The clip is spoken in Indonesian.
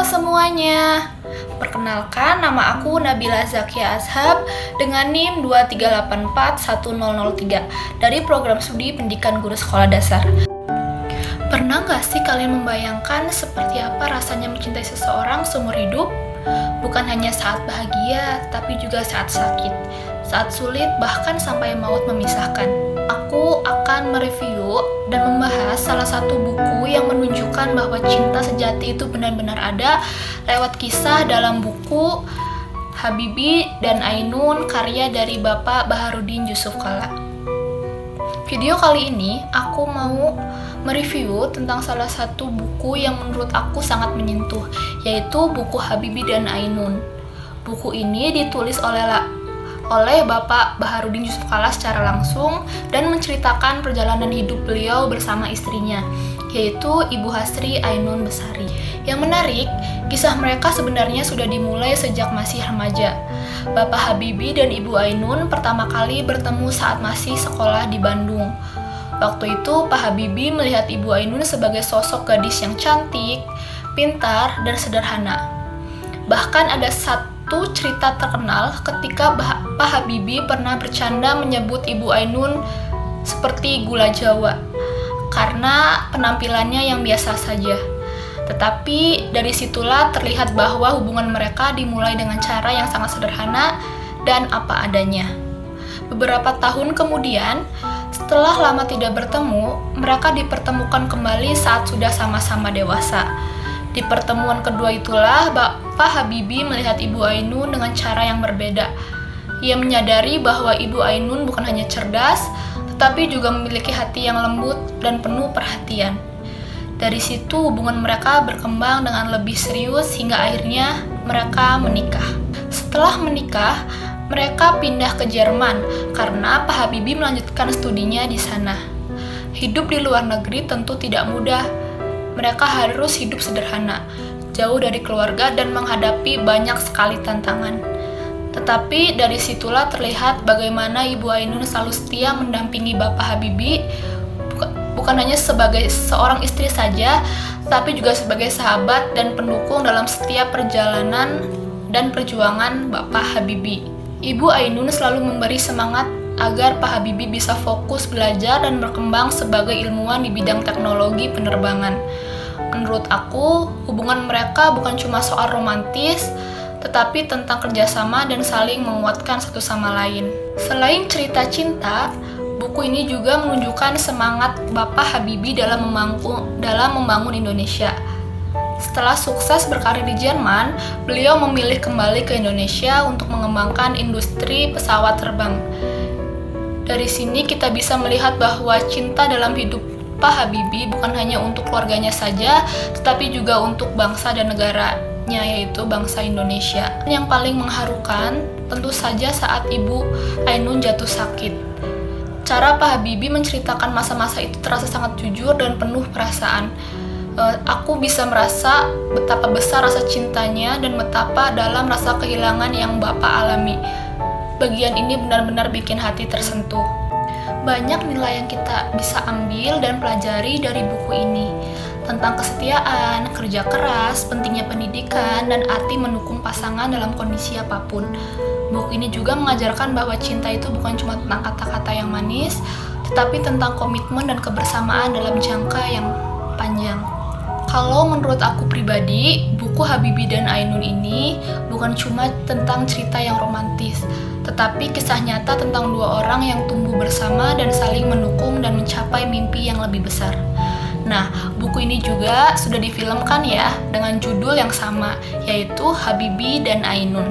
semuanya, perkenalkan nama aku Nabila Zakia Azhab dengan NIM 2384103 dari Program Studi Pendidikan Guru Sekolah Dasar. Pernah nggak sih kalian membayangkan seperti apa rasanya mencintai seseorang seumur hidup? Bukan hanya saat bahagia, tapi juga saat sakit, saat sulit, bahkan sampai maut memisahkan. Aku akan mereview dan membahas salah satu buku yang menunjukkan bahwa cinta sejati itu benar-benar ada lewat kisah dalam buku Habibie dan Ainun karya dari Bapak Baharudin Yusuf Kalla. Video kali ini aku mau mereview tentang salah satu buku yang menurut aku sangat menyentuh, yaitu buku Habibie dan Ainun. Buku ini ditulis oleh Bapak Baharudin Yusuf Kalla secara langsung dan menceritakan perjalanan hidup beliau bersama istrinya, yaitu Ibu Hasri Ainun Besari. Yang menarik, kisah mereka sebenarnya sudah dimulai sejak masih remaja. Bapak Habibie dan Ibu Ainun pertama kali bertemu saat masih sekolah di Bandung. Waktu itu, Pak Habibie melihat Ibu Ainun sebagai sosok gadis yang cantik, pintar, dan sederhana. Bahkan ada satu cerita terkenal ketika Pak Habibie pernah bercanda menyebut Ibu Ainun seperti gula Jawa karena penampilannya yang biasa saja. Tetapi dari situlah terlihat bahwa hubungan mereka dimulai dengan cara yang sangat sederhana dan apa adanya. Beberapa tahun kemudian, setelah lama tidak bertemu, mereka dipertemukan kembali saat sudah sama-sama dewasa. Di pertemuan kedua itulah Bapak Habibie melihat Ibu Ainun dengan cara yang berbeda. Ia menyadari bahwa Ibu Ainun bukan hanya cerdas, tetapi juga memiliki hati yang lembut dan penuh perhatian. Dari situ hubungan mereka berkembang dengan lebih serius hingga akhirnya mereka menikah. Setelah menikah, mereka pindah ke Jerman karena Pak Habibie melanjutkan studinya di sana. Hidup di luar negeri tentu tidak mudah. Mereka harus hidup sederhana, jauh dari keluarga dan menghadapi banyak sekali tantangan. Tetapi dari situlah terlihat bagaimana Ibu Ainun selalu setia mendampingi Bapak Habibie, bukan hanya sebagai seorang istri saja, tapi juga sebagai sahabat dan pendukung dalam setiap perjalanan dan perjuangan Bapak Habibie. Ibu Ainun selalu memberi semangat agar Pak Habibie bisa fokus belajar dan berkembang sebagai ilmuwan di bidang teknologi penerbangan. Menurut aku, hubungan mereka bukan cuma soal romantis, tetapi tentang kerjasama dan saling menguatkan satu sama lain. Selain cerita cinta, buku ini juga menunjukkan semangat Bapak Habibie dalam membangun Indonesia. Setelah sukses berkarir di Jerman, beliau memilih kembali ke Indonesia untuk mengembangkan industri pesawat terbang. Dari sini kita bisa melihat bahwa cinta dalam hidup Pak Habibie bukan hanya untuk keluarganya saja, tetapi juga untuk bangsa dan negaranya, yaitu bangsa Indonesia. Yang paling mengharukan tentu saja saat Ibu Ainun jatuh sakit. Cara Pak Habibie menceritakan masa-masa itu terasa sangat jujur dan penuh perasaan. Aku bisa merasa betapa besar rasa cintanya dan betapa dalam rasa kehilangan yang Bapak alami. Bagian ini benar-benar bikin hati tersentuh. Banyak nilai yang kita bisa ambil dan pelajari dari buku ini. Tentang kesetiaan, kerja keras, pentingnya pendidikan, dan arti mendukung pasangan dalam kondisi apapun. Buku ini juga mengajarkan bahwa cinta itu bukan cuma tentang kata-kata yang manis, tetapi tentang komitmen dan kebersamaan dalam jangka yang panjang. Kalau menurut aku pribadi, buku Habibie dan Ainun ini bukan cuma tentang cerita yang romantis, tetapi kisah nyata tentang dua orang yang tumbuh bersama dan saling mendukung dan mencapai mimpi yang lebih besar. Nah, buku ini juga sudah difilmkan ya dengan judul yang sama, yaitu Habibie dan Ainun.